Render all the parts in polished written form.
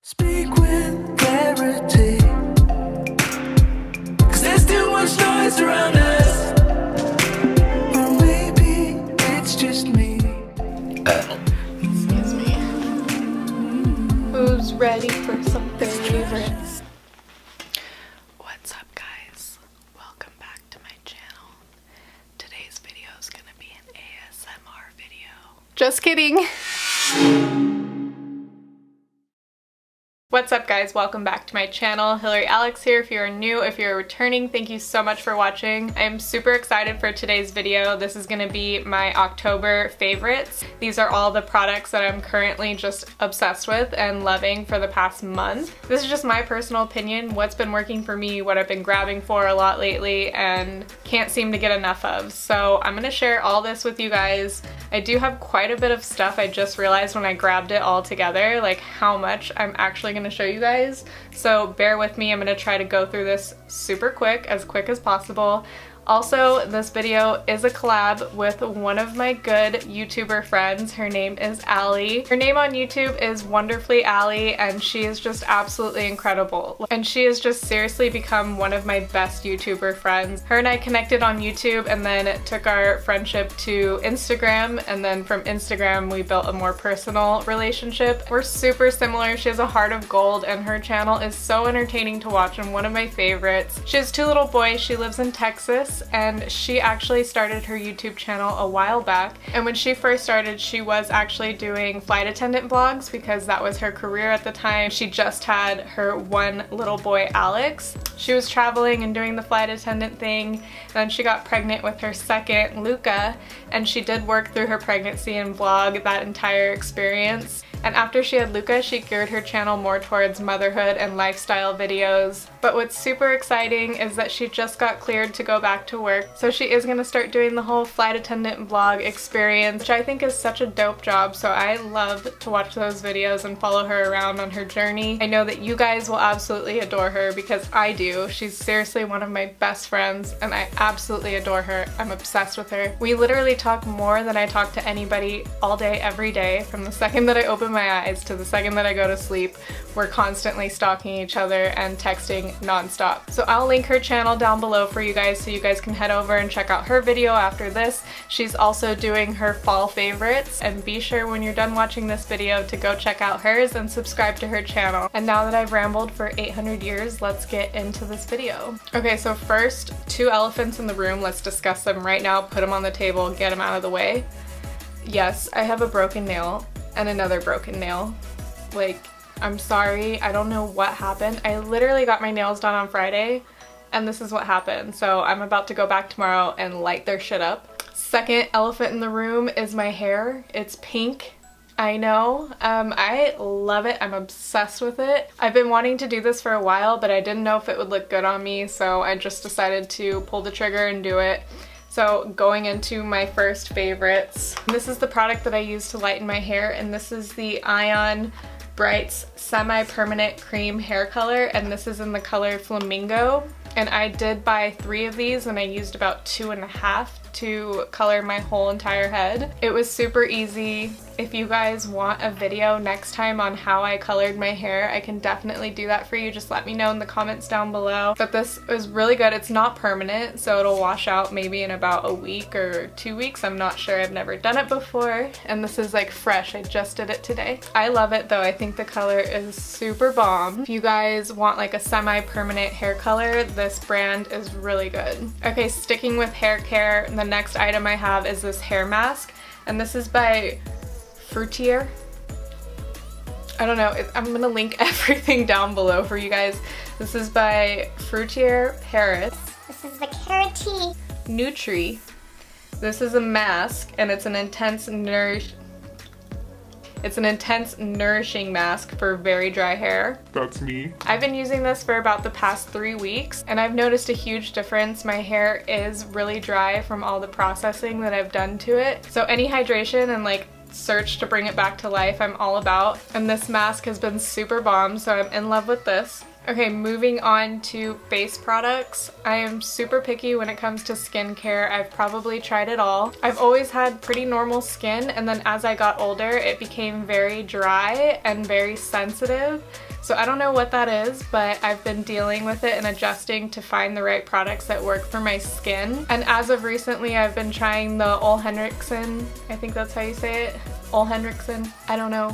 Speak with clarity, 'cause there's too much noise around us. Or maybe it's just me. Excuse me. Who's ready for some favorites? What's up, guys? Welcome back to my channel. Today's video is gonna be an ASMR video. Just kidding. What's up, guys? Welcome back to my channel. Hillary Alex here. If you're new, if you're returning, thank you so much for watching. I'm super excited for today's video. This is going to be my October favorites. These are all the products that I'm currently just obsessed with and loving for the past month. This is just my personal opinion, what's been working for me, what I've been grabbing for a lot lately and can't seem to get enough of. So I'm going to share all this with you guys. I do have quite a bit of stuff. I just realized when I grabbed it all together, like how much I'm actually going to show you guys. So bear with me. I'm going to try to go through this super quick as possible. Also, this video is a collab with one of my good YouTuber friends. Her name is Allie. Her name on YouTube is Wonderfully Allie, and she is just absolutely incredible. And she has just seriously become one of my best YouTuber friends. Her and I connected on YouTube and then took our friendship to Instagram, and then from Instagram we built a more personal relationship. We're super similar. She has a heart of gold and her channel is so entertaining to watch and one of my favorites. She has two little boys. She lives in Texas, and she actually started her YouTube channel a while back. And when she first started, she was actually doing flight attendant vlogs because that was her career at the time. She just had her one little boy, Alex. She was traveling and doing the flight attendant thing, and then she got pregnant with her second, Luca, and she did work through her pregnancy and vlog that entire experience. And after she had Luca, she geared her channel more towards motherhood and lifestyle videos. But what's super exciting is that she just got cleared to go back to work. So she is going to start doing the whole flight attendant vlog experience, which I think is such a dope job. So I love to watch those videos and follow her around on her journey. I know that you guys will absolutely adore her because I do. She's seriously one of my best friends and I absolutely adore her. I'm obsessed with her. We literally talk more than I talk to anybody all day, every day. From the second that I open my eyes to the second that I go to sleep, we're constantly stalking each other and texting nonstop. So I'll link her channel down below for you guys so you guys can head over and check out her video after this. She's also doing her fall favorites, and be sure when you're done watching this video to go check out hers and subscribe to her channel. And now that I've rambled for 800 years, let's get into this video. Okay, so first, two elephants in the room. Let's discuss them right now, put them on the table, get them out of the way. Yes, I have a broken nail and another broken nail. Like, I'm sorry, I don't know what happened. I literally got my nails done on Friday and this is what happened. So I'm about to go back tomorrow and light their shit up. Second elephant in the room is my hair. It's pink. I know. I love it. I'm obsessed with it. I've been wanting to do this for a while, but I didn't know if it would look good on me, so I just decided to pull the trigger and do it. So going into my first favorites, this is the product that I use to lighten my hair, and this is the Ion Brights Semi-Permanent Cream Hair Color, and this is in the color Flamingo. And I did buy 3 of these and I used about 2.5 to color my whole entire head. It was super easy. If you guys want a video next time on how I colored my hair, I can definitely do that for you. Just let me know in the comments down below. But this is really good. It's not permanent, so it'll wash out maybe in about a week or 2 weeks. I'm not sure. I've never done it before. And this is like fresh. I just did it today. I love it though. I think the color is super bomb. If you guys want like a semi-permanent hair color, this brand is really good. Okay, sticking with hair care, the next item I have is this hair mask, and this is by Furterer. I don't know, I'm gonna link everything down below for you guys. This is by Furterer Paris. This is the Karité Nutri. This is a mask and it's an intense nourishing mask for very dry hair. That's me. I've been using this for about the past 3 weeks and I've noticed a huge difference. My hair is really dry from all the processing that I've done to it. So any hydration and like search to bring it back to life, I'm all about. And this mask has been super bomb, so I'm in love with this. Okay, moving on to face products. I am super picky when it comes to skincare. I've probably tried it all. I've always had pretty normal skin, and then as I got older it became very dry and very sensitive. So I don't know what that is, but I've been dealing with it and adjusting to find the right products that work for my skin. And as of recently I've been trying the e.l.f. Henriksen, I think that's how you say it, e.l.f. Henriksen, I don't know.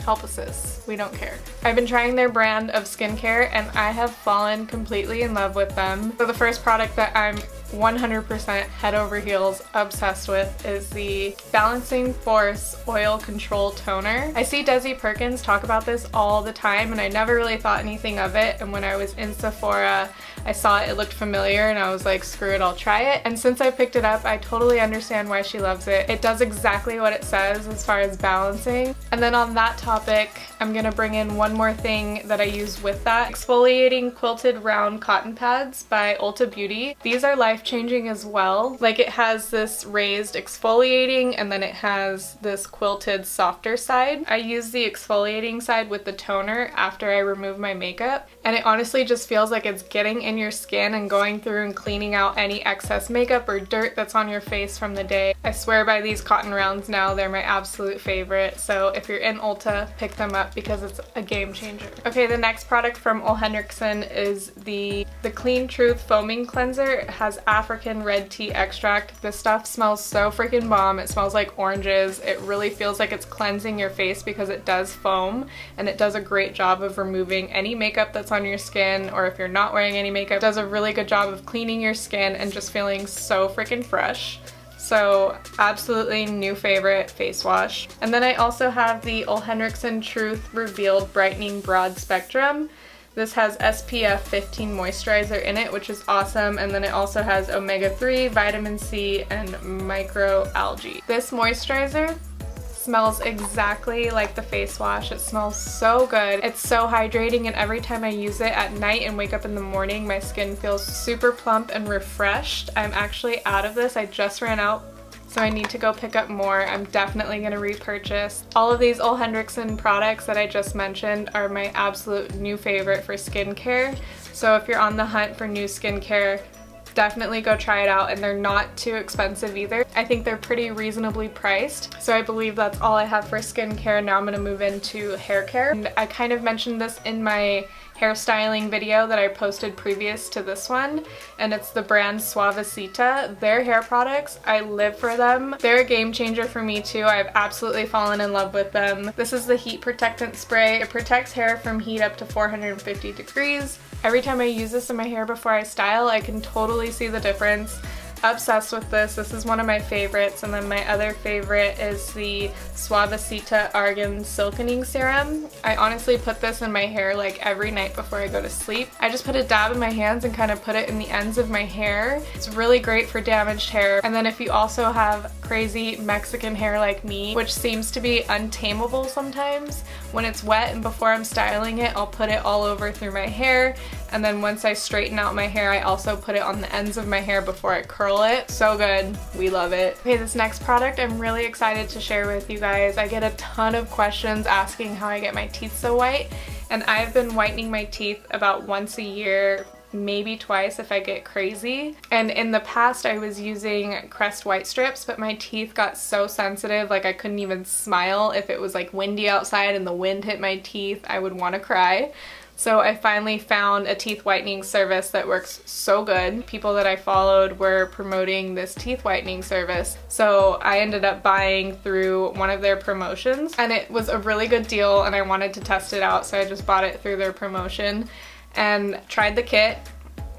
Help us, sis. We don't care. I've been trying their brand of skincare and I have fallen completely in love with them. So the first product that I'm 100% head over heels obsessed with is the Balancing Force Oil Control Toner. I see Desi Perkins talk about this all the time and I never really thought anything of it, and when I was in Sephora I saw it looked familiar and I was like, screw it, I'll try it. And since I picked it up, I totally understand why she loves it. It does exactly what it says as far as balancing. And then on that topic, I'm gonna bring in one more thing that I use with that. Exfoliating Quilted Round Cotton Pads by Ulta Beauty. These are life-changing as well. Like, it has this raised exfoliating and then it has this quilted softer side. I use the exfoliating side with the toner after I remove my makeup, and it honestly just feels like it's getting in your skin and going through and cleaning out any excess makeup or dirt that's on your face from the day. I swear by these cotton rounds now. They're my absolute favorite. So if you're in Ulta, pick them up because it's a game changer. Okay, the next product from e.l.f. Henriksen is the Clean Truth Foaming Cleanser. It has African red tea extract. This stuff smells so freaking bomb. It smells like oranges. It really feels like it's cleansing your face because it does foam, and it does a great job of removing any makeup that's on your skin, or if you're not wearing any makeup, it does a really good job of cleaning your skin and just feeling so freaking fresh. So absolutely new favorite face wash. And then I also have the e.l.f. Henriksen Truth Revealed Brightening Broad Spectrum. This has SPF 15 moisturizer in it, which is awesome, and then it also has omega-3, vitamin C, and microalgae. This moisturizer smells exactly like the face wash. It smells so good. It's so hydrating, and every time I use it at night and wake up in the morning, my skin feels super plump and refreshed. I'm actually out of this. I just ran out, so I need to go pick up more. I'm definitely gonna repurchase. All of these e.l.f. Henriksen products that I just mentioned are my absolute new favorite for skincare. So if you're on the hunt for new skincare, definitely go try it out, and they're not too expensive either. I think they're pretty reasonably priced. So I believe that's all I have for skincare. Now I'm gonna move into hair care. And I kind of mentioned this in my hairstyling video that I posted previous to this one, and it's the brand Sauvecita. Their hair products, I live for them. They're a game changer for me too. I've absolutely fallen in love with them. This is the Heat Protectant Spray. It protects hair from heat up to 450 degrees. Every time I use this in my hair before I style, I can totally see the difference. Obsessed with this. This is one of my favorites. And then my other favorite is the Sauvecita Argan Silkening Serum. I honestly put this in my hair like every night before I go to sleep. I just put a dab in my hands and kind of put it in the ends of my hair. It's really great for damaged hair. And then if you also have crazy Mexican hair like me, which seems to be untamable sometimes, when it's wet and before I'm styling it, I'll put it all over through my hair. And then once I straighten out my hair, I also put it on the ends of my hair before I curl it. So good. We love it. Okay, this next product I'm really excited to share with you guys. I get a ton of questions asking how I get my teeth so white, and I've been whitening my teeth about once a year, maybe twice if I get crazy. And in the past I was using Crest white strips, but my teeth got so sensitive, like I couldn't even smile. If it was like windy outside and the wind hit my teeth, I would want to cry. So I finally found a teeth whitening service that works so good. People that I followed were promoting this teeth whitening service. So I ended up buying through one of their promotions, and it was a really good deal and I wanted to test it out, so I just bought it through their promotion and tried the kit.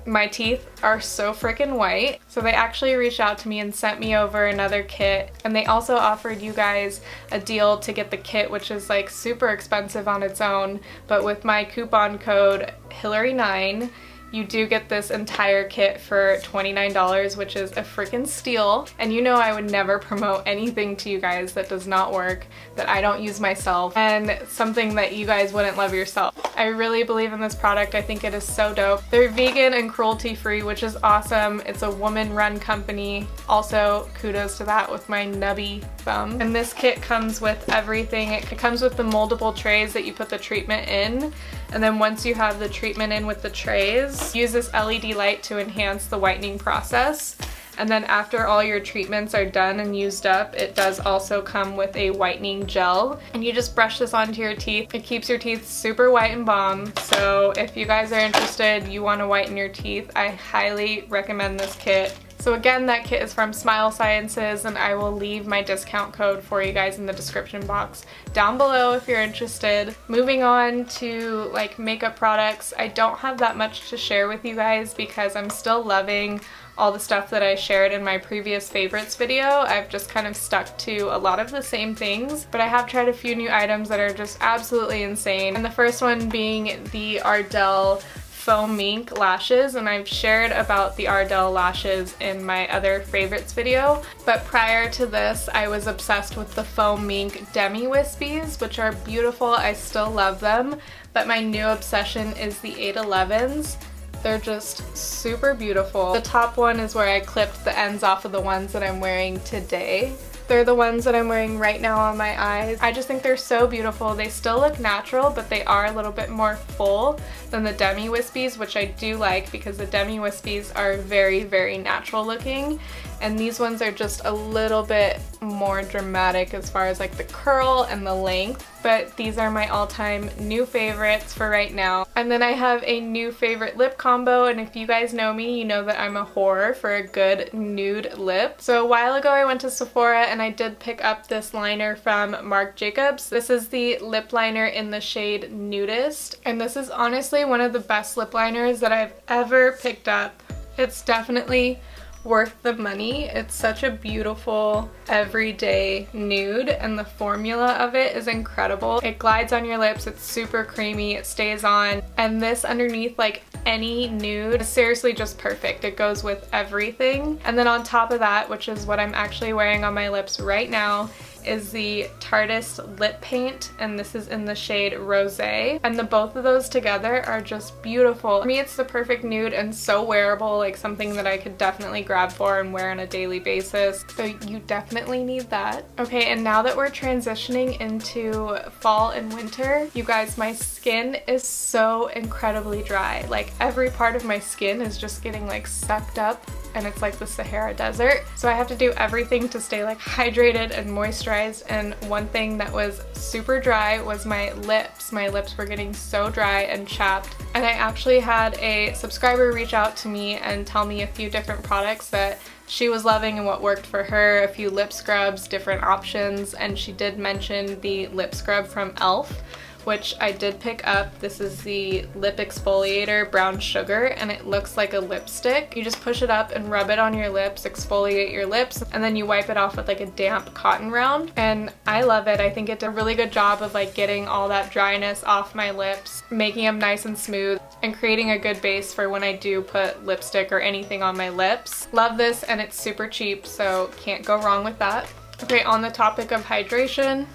My teeth are so freaking white. So they actually reached out to me and sent me over another kit, and they also offered you guys a deal to get the kit, which is like super expensive on its own, but with my coupon code Hillary9 you do get this entire kit for $29, which is a freaking steal. And you know I would never promote anything to you guys that does not work, that I don't use myself, and something that you guys wouldn't love yourself. I really believe in this product. I think it is so dope. They're vegan and cruelty free, which is awesome. It's a woman-run company. Also, kudos to that with my nubby thumb. And this kit comes with everything. It comes with the moldable trays that you put the treatment in. And then once you have the treatment in with the trays, use this LED light to enhance the whitening process. And then after all your treatments are done and used up, it does also come with a whitening gel. And you just brush this onto your teeth. It keeps your teeth super white and bomb. So if you guys are interested, you want to whiten your teeth, I highly recommend this kit. So again, that kit is from SCIENCES, and I will leave my discount code for you guys in the description box down below if you're interested. Moving on to like makeup products, I don't have that much to share with you guys because I'm still loving all the stuff that I shared in my previous favorites video. I've just kind of stuck to a lot of the same things, but I have tried a few new items that are just absolutely insane. And the first one being the Ardell Faux Mink lashes, and I've shared about the Ardell lashes in my other favorites video, but prior to this I was obsessed with the Faux Mink Demi Wispies, which are beautiful. I still love them, but my new obsession is the 811s. They're just super beautiful. The top one is where I clipped the ends off of the ones that I'm wearing today. They're the ones that I'm wearing right now on my eyes. I just think they're so beautiful. They still look natural, but they are a little bit more full than the Demi Wispies, which I do like because the Demi Wispies are very, very natural looking. And these ones are just a little bit more dramatic as far as like the curl and the length. But these are my all-time new favorites for right now. And then I have a new favorite lip combo, and if you guys know me, you know that I'm a whore for a good nude lip. So a while ago I went to Sephora and I did pick up this liner from Marc Jacobs. This is the lip liner in the shade Nudist, and this is honestly one of the best lip liners that I've ever picked up. It's definitely worth the money. It's such a beautiful everyday nude, and the formula of it is incredible. It glides on your lips, it's super creamy, it stays on, and this underneath like any nude is seriously just perfect. It goes with everything. And then on top of that, which is what I'm actually wearing on my lips right now, is the Tarteist lip paint, and this is in the shade Rosé, and the both of those together are just beautiful. For me, it's the perfect nude and so wearable, like something that I could definitely grab for and wear on a daily basis. So you definitely need that. Okay, and now that we're transitioning into fall and winter, you guys, my skin is so incredibly dry. Like every part of my skin is just getting like sucked up, and it's like the Sahara Desert. So I have to do everything to stay like hydrated and moisturized, and one thing that was super dry was my lips. My lips were getting so dry and chapped, and I actually had a subscriber reach out to me and tell me a few different products that she was loving and what worked for her, a few lip scrubs, different options, and she did mention the lip scrub from e.l.f, which I did pick up. This is the lip exfoliator brown sugar, and it looks like a lipstick. You just push it up and rub it on your lips, exfoliate your lips, and then you wipe it off with like a damp cotton round, and I love it. I think it did a really good job of like getting all that dryness off my lips, making them nice and smooth, and creating a good base for when I do put lipstick or anything on my lips. Love this, and it's super cheap, so can't go wrong with that. Okay, on the topic of hydration,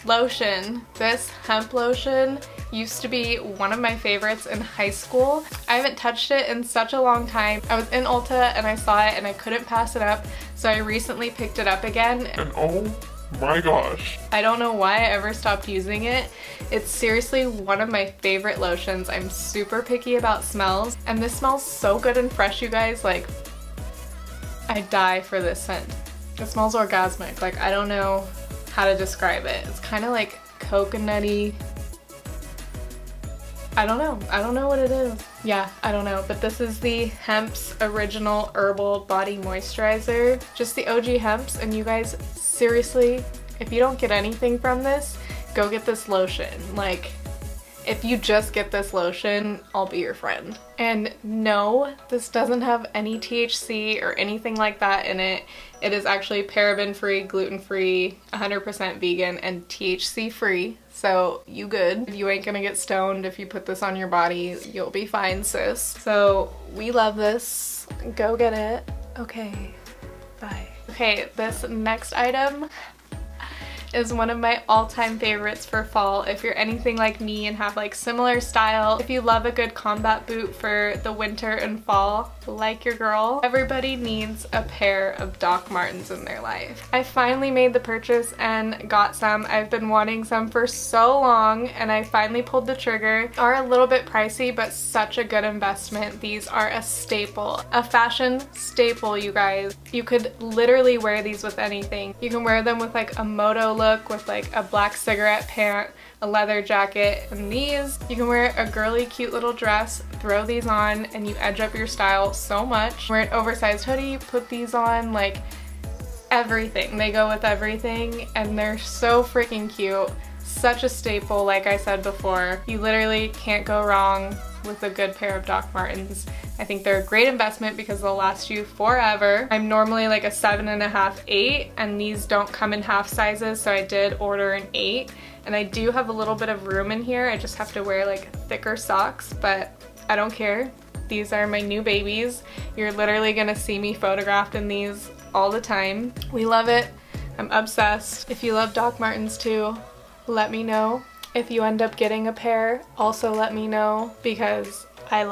lotion. This hemp lotion used to be one of my favorites in high school. I haven't touched it in such a long time. I was in Ulta and I saw it and I couldn't pass it up, so I recently picked it up again. And oh my gosh, I don't know why I ever stopped using it. It's seriously one of my favorite lotions. I'm super picky about smells, and this smells so good and fresh, you guys. Like, I die for this scent. It smells orgasmic. Like, I don't know how to describe it. It's kind of like coconutty. I don't know what it is. Yeah, I don't know, but this is the Hempz Original Herbal Body Moisturizer. Just the OG Hempz, and you guys, seriously, if you don't get anything from this, go get this lotion. Like, if you just get this lotion, I'll be your friend. And no, this doesn't have any THC or anything like that in it. It is actually paraben-free, gluten-free, 100% vegan, and THC-free. So you good. You ain't gonna get stoned if you put this on your body. You'll be fine, sis. So we love this. Go get it. Okay, bye. Okay, this next item, is one of my all-time favorites for fall. If you're anything like me and have like similar style, if you love a good combat boot for the winter and fall, like your girl, everybody needs a pair of Doc Martens in their life. I finally made the purchase and got some. I've been wanting some for so long and I finally pulled the trigger. They are a little bit pricey, but such a good investment. These are a staple, a fashion staple, you guys. You could literally wear these with anything. You can wear them with like a moto look with like a black cigarette pant, a leather jacket, and these. You can wear a girly cute little dress, throw these on, and you edge up your style so much. Wear an oversized hoodie, put these on, like everything. They go with everything and they're so freaking cute. Such a staple, like I said before. You literally can't go wrong with a good pair of Doc Martens. I think they're a great investment because they'll last you forever. I'm normally like a 7.5, 8, and these don't come in half sizes, so I did order an 8. And I do have a little bit of room in here. I just have to wear like thicker socks, but I don't care. These are my new babies. You're literally gonna see me photographed in these all the time. We love it. I'm obsessed. If you love Doc Martens too, let me know. If you end up getting a pair, also let me know because I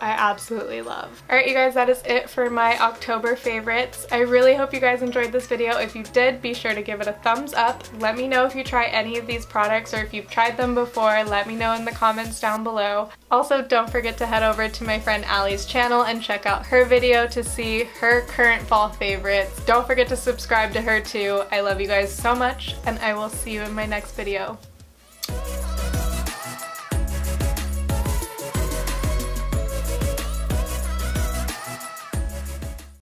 absolutely love. Alright you guys, that is it for my October favorites. I really hope you guys enjoyed this video. If you did, be sure to give it a thumbs up. Let me know if you try any of these products or if you've tried them before. Let me know in the comments down below. Also, don't forget to head over to my friend Allie's channel and check out her video to see her current fall favorites. Don't forget to subscribe to her too. I love you guys so much and I will see you in my next video.